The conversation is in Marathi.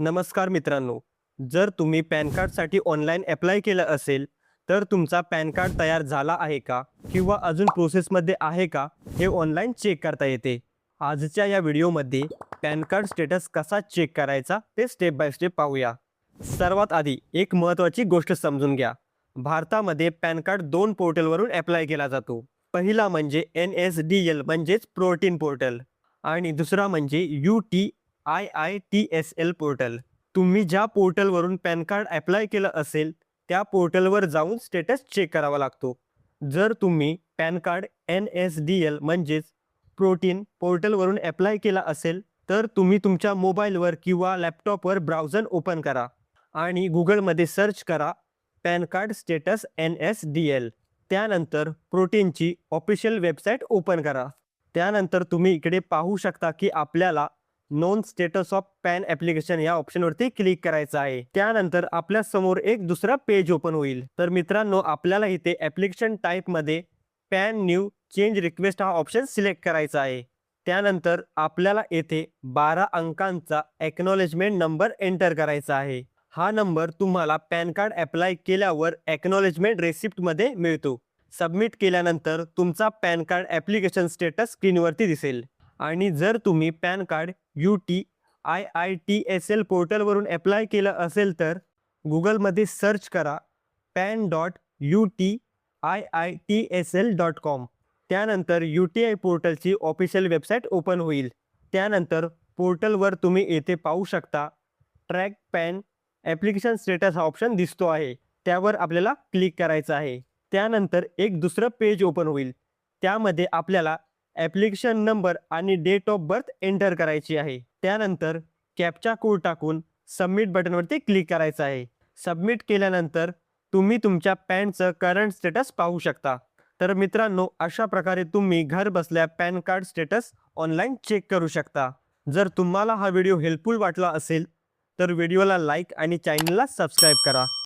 नमस्कार मित्रांनो, जर तुम्ही पॅन कार्डसाठी ऑनलाईन अप्लाय केलं असेल, तर तुमचा पॅन कार्ड तयार झाला आहे का? किंवा अजून प्रोसेसमध्ये आहे का? हे ऑनलाईन चेक करता येते. आजच्या या व्हिडिओमध्ये पॅन कार्ड स्टेटस कसा चेक करायचा ते स्टेप बाय स्टेप पाहूया. सर्वात आधी एक महत्त्वाची गोष्ट समजून घ्या. भारतामध्ये पॅन कार्ड 2 पोर्टलवरून अप्लाय केला जातो. पहिला म्हणजे NSDL म्हणजेच प्रोटीन पोर्टल आणि दुसरा म्हणजे IITSL पोर्टल. तुम्ही ज्या पोर्टलवरून पॅन कार्ड अप्लाय केलं असेल, त्या पोर्टलवर जाऊन स्टेटस चेक करावा लागतो. जर तुम्ही पॅन कार्ड NSDL म्हणजेच प्रोटीन पोर्टलवरून अप्लाय केला असेल, तर तुम्ही तुमच्या मोबाईलवर किंवा लॅपटॉपवर ब्राउझर ओपन करा आणि Googleमध्ये सर्च करा पॅन कार्ड स्टेटस NSDL. त्यानंतर प्रोटीनची ऑफिशियल वेबसाईट ओपन करा. त्यानंतर तुम्ही इकडे पाहू शकता की आपल्याला non status of pan application या ऑप्शनवरती क्लिक करायचं आहे. त्यानंतर आपल्या समोर एक दुसरा पेज ओपन होईल. तर मित्रांनो, आपल्याला इथे ॲप्लिकेशन टाईपमध्ये पॅन न्यू चेंज रिक्वेस्ट हा ऑप्शन सिलेक्ट करायचा आहे. त्यानंतर आपल्याला येथे 12 अंकांचा एक्नॉलेजमेंट नंबर एंटर करायचा आहे. हा नंबर तुम्हाला पॅन कार्ड अप्लाय केल्यावर एक्नॉलेजमेंट रेसिप्टमध्ये मिळतो. सबमिट केल्यानंतर तुमचा पॅन कार्ड ॲप्लिकेशन स्टेटस स्क्रीनवरती दिसेल. आणि जर तुम्ही पॅन कार्ड IITSL पोर्टलवरून अप्लाय केलं असेल, तर Googleमध्ये सर्च करा pan.utiitsl.com. त्यानंतर UTI पोर्टलची ऑफिशियल वेबसाईट ओपन होईल. त्यानंतर पोर्टलवर तुम्ही येथे पाहू शकता ट्रॅक पॅन ॲप्लिकेशन स्टेटस हा ऑप्शन दिसतो आहे. त्यावर आपल्याला क्लिक करायचं आहे. त्यानंतर एक दुसरं पेज ओपन होईल. त्यामध्ये आपल्याला ॲप्लिकेशन नंबर आणि डेट ऑफ बर्थ एंटर करायची आहे. त्यानंतर कॅप्चा कोड टाकून सबमिट बटनवरती क्लिक करायचं आहे. सबमिट केल्यानंतर तुम्ही तुमच्या पॅनचं करंट स्टेटस पाहू शकता. तर मित्रांनो, अशा प्रकारे तुम्ही घर बसल्या PAN card status online check करू शकता. जर तुम्हाला हा व्हिडिओ हेल्पफुल वाटला असेल, तर व्हिडिओला लाईक आणि चॅनलला सबस्क्राईब करा.